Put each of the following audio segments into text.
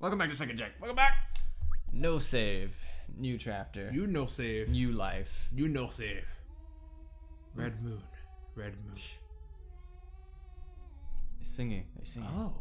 Welcome back to Spank and Jack. Welcome back. No save. New chapter. You no save. New life. You no save. Red moon. Red moon. They're singing. They're singing. Oh.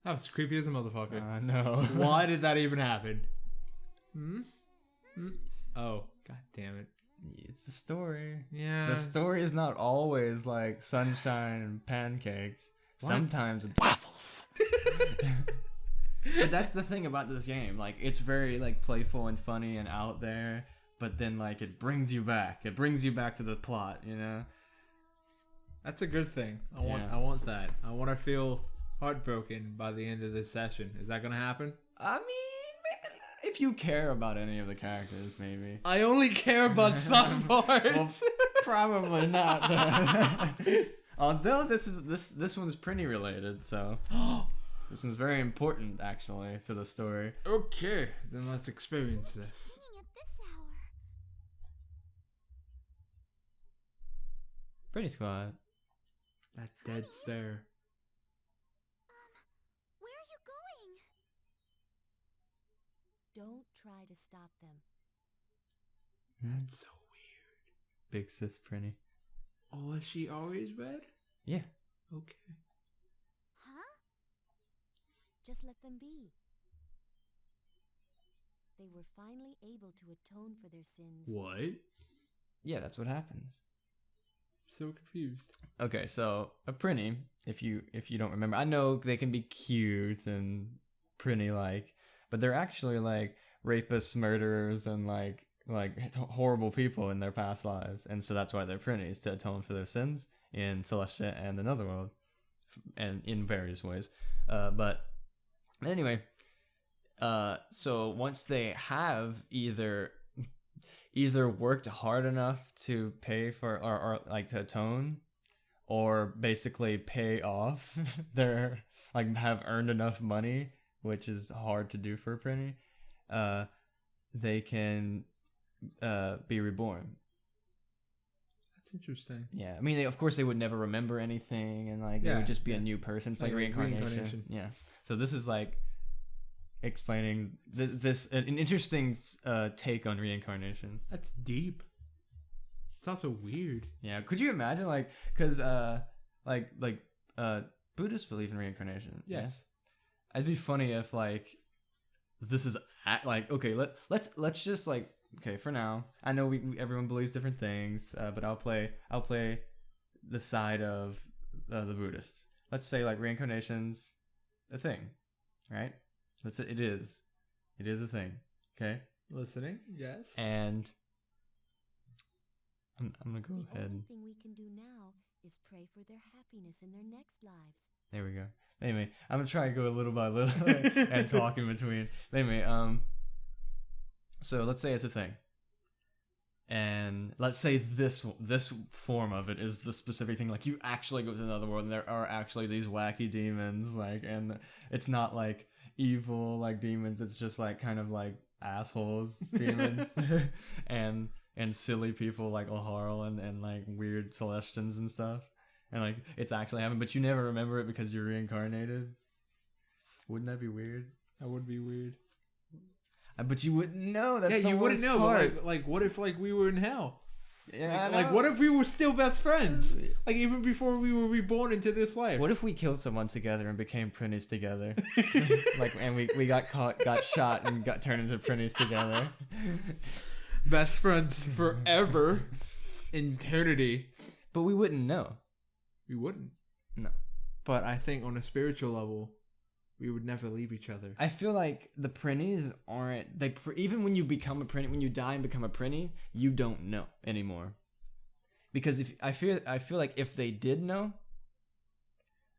That was creepy as a motherfucker. No. Why did that even happen? Oh, god damn it. It's the story. Yeah. The story is not always like sunshine and pancakes. What? Sometimes it's waffles. But that's the thing about this game. Like, it's very like playful and funny and out there, but then like it brings you back. It brings you back to the plot, you know? That's a good thing. I want that. I want to feel heartbroken by the end of this session. Is that gonna happen? I mean, maybe not. If you care about any of the characters, maybe. I only care about some parts. Well, probably not. Although this one's pretty related, so this one's very important actually to the story. Okay, then let's experience this. Pretty squad. That dead stare. Where are you going? Don't try to stop them. That's so weird. Big sis Prinny. Oh, is she always red? Yeah. Okay. Huh? Just let them be. They were finally able to atone for their sins. What? Yeah, that's what happens. So confused. Okay, so a Prinny, if you don't remember, I know they can be cute and Prinny like, but they're actually like rapists, murderers, and like horrible people in their past lives, and so that's why they're Prinnies, to atone for their sins in Celestia and another world, and in various ways. But anyway, so once they have either worked hard enough to pay for or like to atone, or basically pay off their like have earned enough money, which is hard to do for a Prinny, they can be reborn. That's interesting. Yeah, I mean, of course they would never remember anything, and like they would just be a new person. It's like reincarnation. Yeah. So this is like explaining this an interesting take on reincarnation. That's deep. It's also weird. Yeah. Could you imagine because Buddhists believe in reincarnation. Yes. Yeah? It'd be funny if like this is okay. Let's just like. Okay, for now, I know everyone believes different things, but I'll play the side of the Buddhists. Let's say like reincarnation's a thing, right? It is a thing. Okay, Listening, yes. and I'm gonna go The ahead. only thing we can do now is pray for their happiness in their next lives. There we go. Anyway, I'm gonna try to go little by little and talk in between. Anyway, so let's say it's a thing, and let's say this form of it is the specific thing. Like you actually go to another world, and there are actually these wacky demons. Like, and it's not like evil like demons. It's just like kind of like assholes demons, and silly people like O'Harl and like weird Celestians and stuff. And like it's actually happened, but you never remember it because you're reincarnated. Wouldn't that be weird? That would be weird. But you wouldn't know. That's Yeah, you wouldn't know. Part. But like, what if like we were in hell? Yeah, Like, what if we were still best friends? Like, even before we were reborn into this life. What if we killed someone together and became Prinnies together? And we got shot, and got turned into Prinnies together. Best friends forever. Eternity. But we wouldn't know. We wouldn't. No. But I think on a spiritual level, we would never leave each other. I feel like the Prinnies aren't. Even when you become a Prinny, when you die and become a Prinny, you don't know anymore. Because I feel like if they did know,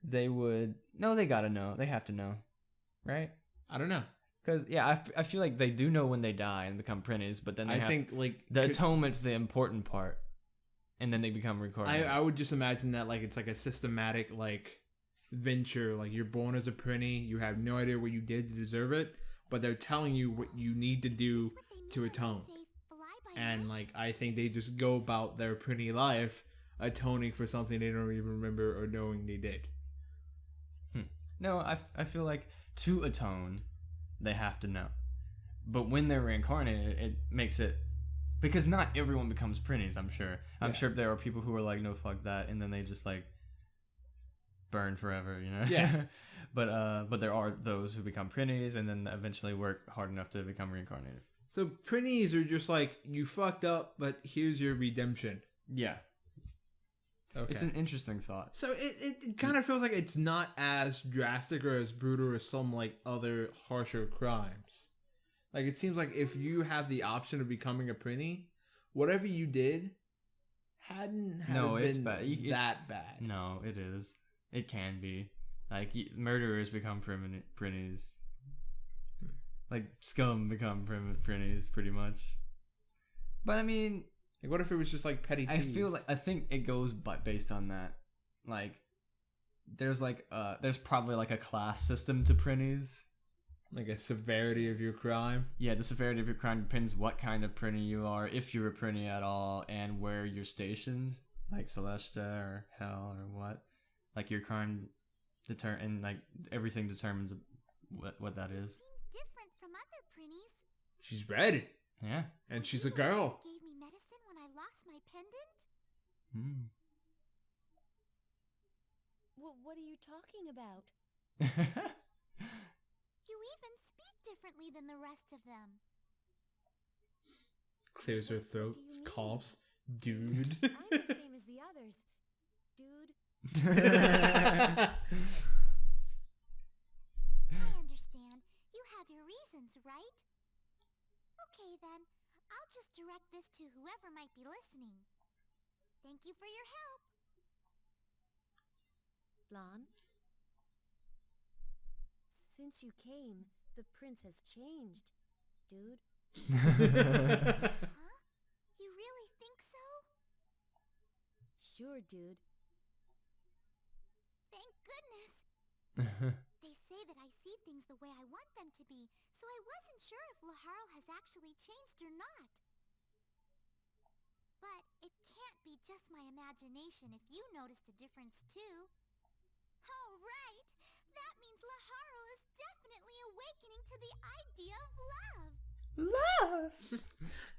they would. No, they gotta know. They have to know, right? I don't know. Because I feel like they do know when they die and become Prinnies, but then the atonement's the important part, and then they become reincarnated. I would just imagine that like it's like a systematic like venture. Like you're born as a Prinny, you have no idea what you did to deserve it, but they're telling you what you need to do to atone. And like I think they just go about their Prinny life atoning for something they don't even remember or knowing they did. No, I feel like to atone, they have to know. But when they're reincarnated, it makes it... Because not everyone becomes Prinnies, I'm sure. I'm sure there are people who are like, no, fuck that, and then they just like burn forever, you know? Yeah. But there are those who become Prinnies and then eventually work hard enough to become reincarnated. So Prinnies are just like, you fucked up, but here's your redemption. Yeah. Okay. It's an interesting thought. So it kind of feels like it's not as drastic or as brutal as some like other harsher crimes. Like it seems like if you have the option of becoming a Prinny, whatever you did hadn't been that bad. No, it is. It can be. Like murderers become Prinnies. Like scum become Prinnies, pretty much. But I mean, like, what if it was just like petty thieves? I think it goes based on that. Like, there's probably like a class system to Prinnies. Like a severity of your crime? Yeah, the severity of your crime depends what kind of Prinny you are, if you're a Prinny at all, and where you're stationed. Like Celestia or Hell or what. Like your crime and like everything determines what that is. Different from other Prinnies. She's red. Yeah. And she's a girl. Gave me medicine when I lost my pendant? What are you talking about? You even speak differently than the rest of them. Clears her throat, coughs. Dude. I'm the same as the others. Dude. I understand. You have your reasons, right? Okay then, I'll just direct this to whoever might be listening. Thank you for your help. Lon? Since you came, the prince has changed, dude. Huh? You really think so? Sure, dude. Thank goodness. They say that I see things the way I want them to be, so I wasn't sure if Laharl has actually changed or not. But it can't be just my imagination if you noticed a difference too. Oh, right! That means Laharl is definitely awakening to the idea of love. Love!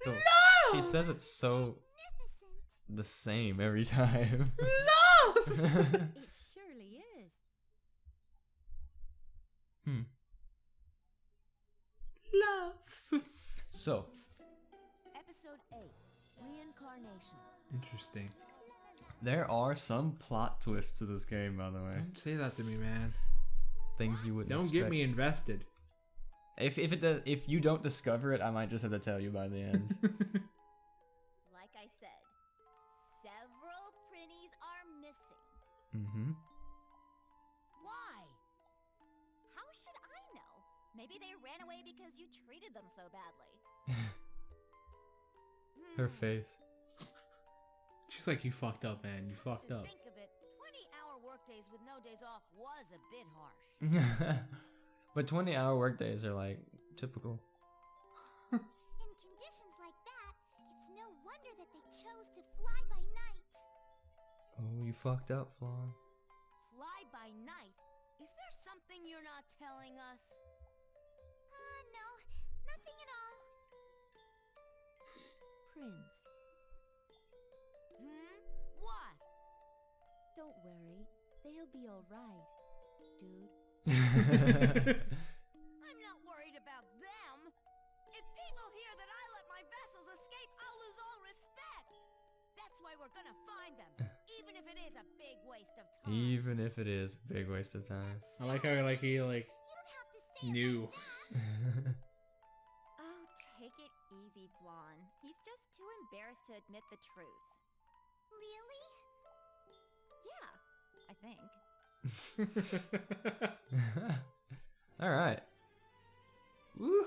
Love! She says it's so Magnificent. the same every time. Love! It surely is. Love! So, Episode 8, Reincarnation. Interesting. there are some plot twists to this game, by the way. Don't say that to me, man. Things you wouldn't Don't expect. get me invested. If you don't discover it, I might just have to tell you by the end. Like I said, several Prinnies are missing. Mm-hmm. Why? How should I know? Maybe they ran away because you treated them so badly. Her face. She's like, you fucked up, man. You fucked up. Think of it, 20-hour workdays with no days off was a bit harsh. But 20-hour workdays are like typical. In conditions like that, it's no wonder that they chose to fly by night. Oh, you fucked up, Flan. Fly by night? Is there something you're not telling us? No, nothing at all. Prince. What? Don't worry, they'll be alright, dude. I'm not worried about them. If people hear that I let my vessels escape, I'll lose all respect. That's why we're gonna find them, even if it is a big waste of time. Even if it is a big waste of time. I like how he You New. Oh, take it easy, Blonde. He's just too embarrassed to admit the truth. Really? Yeah, I think. All right. Woo.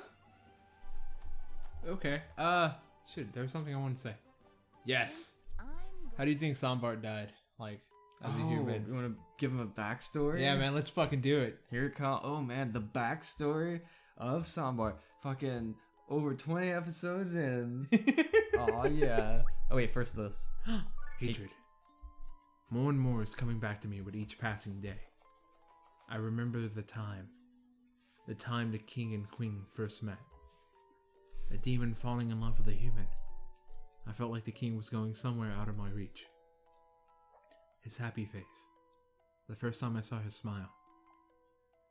Okay. Shit, there was something I wanted to say. Yes. How do you think Sombart died? Like, as a human? You want to give him a backstory? Yeah, man, let's fucking do it. Here it comes. Oh man, the backstory of Sombart. Fucking over 20 episodes in. Oh yeah. Oh wait, first this. Hatred. More and more is coming back to me with each passing day. I remember the time the king and queen first met. A demon falling in love with a human. I felt like the king was going somewhere out of my reach. His happy face. The first time I saw his smile.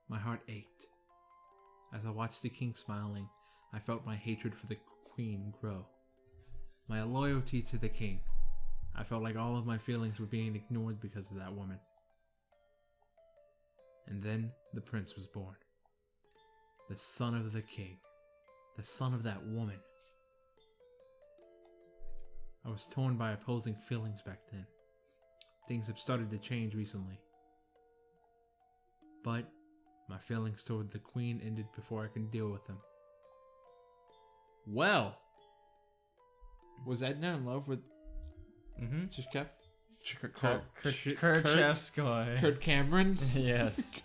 My heart ached. As I watched the king smiling, I felt my hatred for the queen grow. My loyalty to the king. I felt like all of my feelings were being ignored because of that woman. And then the prince was born. The son of the king. The son of that woman. I was torn by opposing feelings back then. Things have started to change recently. But my feelings toward the queen ended before I could deal with them. Well, was Edna in love with Kerchevskoy. Kurt Cameron? Yes.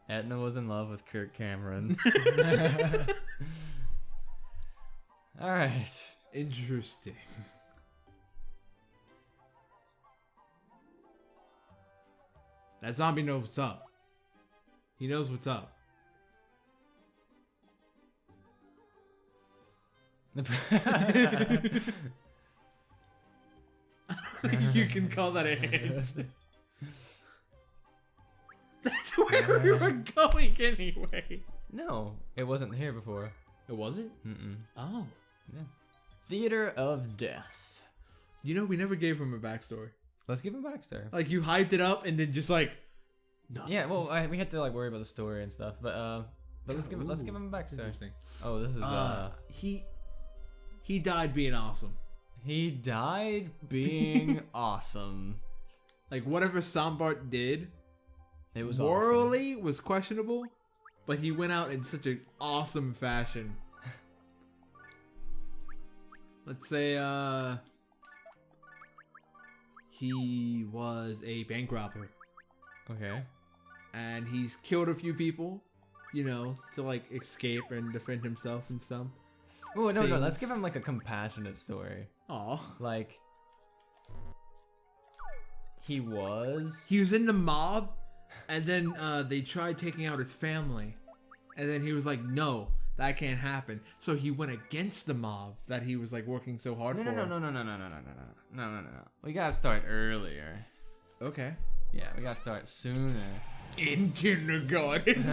Etna was in love with Kurt Cameron. Alright. Interesting. That zombie knows what's up. He knows what's up. You can call that a hint. That's where we were going anyway. No, it wasn't here before. It wasn't? Mm-mm. Oh. Yeah. Theater of Death. You know, we never gave him a backstory. Let's give him a backstory. Like, you hyped it up and then just like... nothing. Yeah, well, we had to like worry about the story and stuff, but let's give him a backstory. Interesting. Oh, this is He died being awesome. he died being awesome. Like, whatever Sombart did, It was awesome. morally was questionable, but he went out in such an awesome fashion. Let's say, he was a bank robber. Okay. And he's killed a few people, you know, to like escape and defend himself and stuff. Oh no, let's give him like a compassionate story. Aw. Like he was in the mob, and then they tried taking out his family, and then he was like, no, that can't happen. So he went against the mob that he was like working so hard for. No. We gotta start earlier. Okay. Yeah, we gotta start sooner. In kindergarten.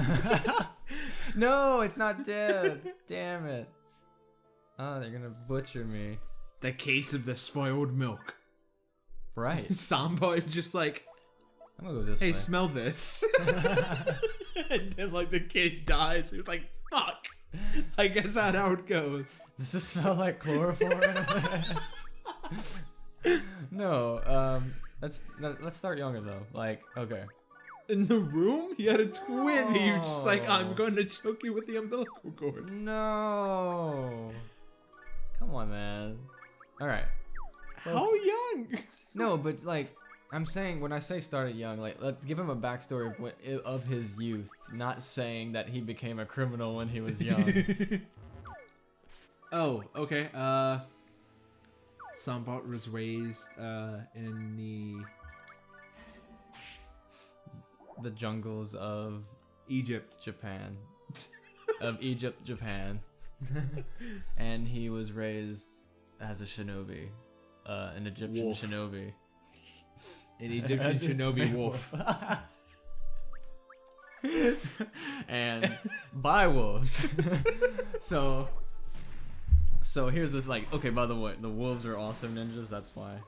No, it's not dead. Damn it. Oh, they're gonna butcher me. The case of the spoiled milk. Right. Samba is just like, I'm gonna go this way. hey, smell this. And then like the kid dies. He was like, fuck. I guess that's how it goes. Does this smell like chloroform? No, let's start younger though. Like, okay. In the room, he had a twin. He was just like, I'm going to choke you with the umbilical cord. No. Come on, man. All right. How young? No, but like, I'm saying when I say started young, like let's give him a backstory of his youth, not saying that he became a criminal when he was young. Oh, okay. Sombart was raised in The jungles of Egypt. Japan. Of Egypt, Japan. And he was raised as a shinobi. An Egyptian Wolf. shinobi. An Egyptian shinobi wolf. And by wolves. So here's the like. Okay, by the way, the wolves are also ninjas. That's why.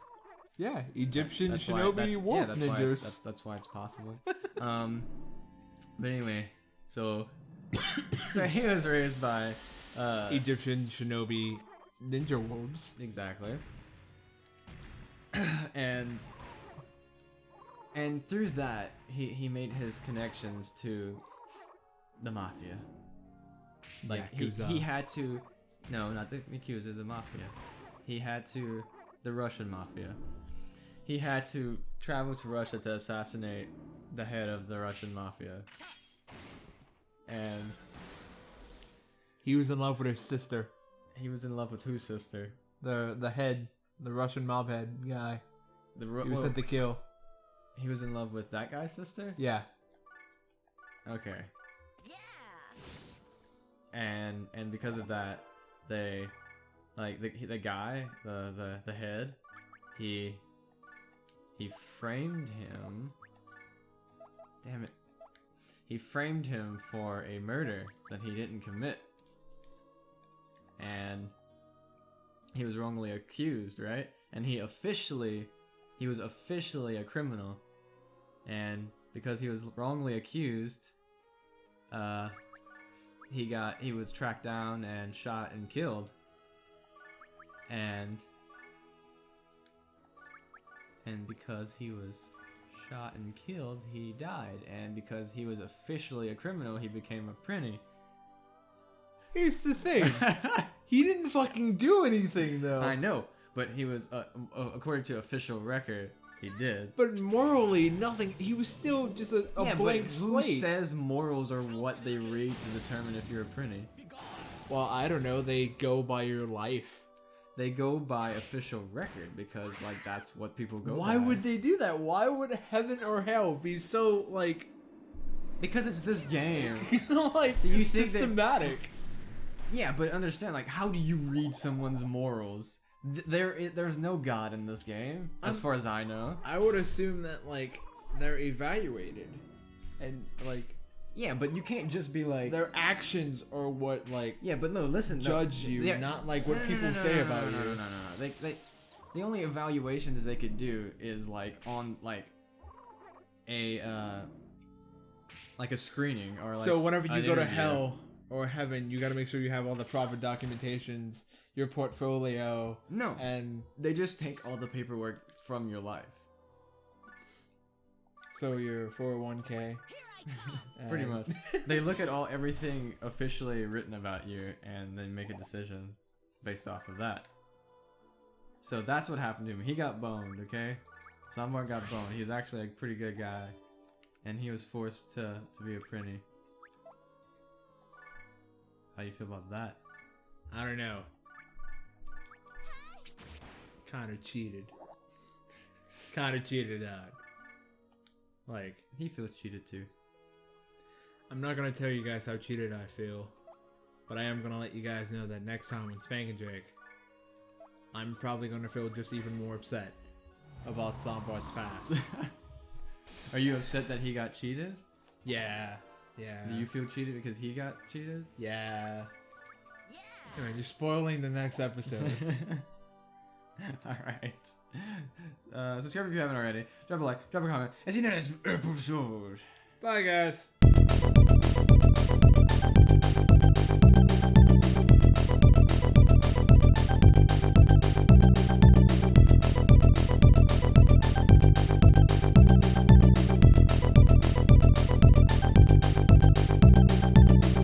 Yeah, Egyptian That's why- shinobi that's- wolf that's why ninjas. that's why it's possible. But anyway, so So he was raised by Egyptian shinobi ninja wolves. exactly. and through that he made his connections to the mafia. Like Yakuza. he had to not the Yakuza, the mafia. He had to the Russian mafia. He had to travel to Russia to assassinate the head of the Russian mafia. And He was in love with his sister. he was in love with whose sister? The head, the Russian mob head guy. The He was sent to kill. he was in love with that guy's sister? Yeah. Okay. Yeah. And because of that, they like the guy, the head, he framed him. Damn it. He framed him for a murder that he didn't commit. And he was wrongly accused, right? And he was officially a criminal. And because he was wrongly accused, he was tracked down and shot and killed. And because he was shot and killed, he died. And because he was officially a criminal, he became a prinny. Here's the thing. He didn't fucking do anything though. I know, but he was, according to official record, he did. But morally, nothing. He was still just a blank who slate. says morals are what they read to determine if you're a prinny? Well, I don't know. They go by your life. They go by official record because, like, that's what people go by. Why would they do that? Why would heaven or hell be so like? Because it's this game. Like Do you think systematic. Yeah, but understand, like, how do you read someone's morals? There's no God in this game, as far as I know. I would assume that like they're evaluated, and like Yeah, but you can't just be like. their actions are what like Yeah, but no, listen. judge you, not like what people say about you. No. The only evaluations they could do is like on like a screening or like. So whenever you an go to interview. hell or heaven, you got to make sure you have all the proper documentations, your portfolio. No, And they just take all the paperwork from your life. so your 401k. Pretty and- much. They look at everything officially written about you and then make a decision based off of that. So that's what happened to him. He got boned, okay? Sambar got boned. He was actually a pretty good guy. And he was forced to be a prinny. How you feel about that? I don't know. Kind of cheated. Kind of cheated out. Like, He feels cheated too. I'm not gonna tell you guys how cheated I feel, but I am gonna let you guys know that next time on Spank and Jake, I'm probably gonna feel just even more upset about Sambart's past. Are you upset that he got cheated? Yeah. Do you feel cheated because he got cheated? Yeah. Anyway, you're spoiling the next episode. Alright. Subscribe if you haven't already. Drop a like, drop a comment, and see you next episode. Bye, guys.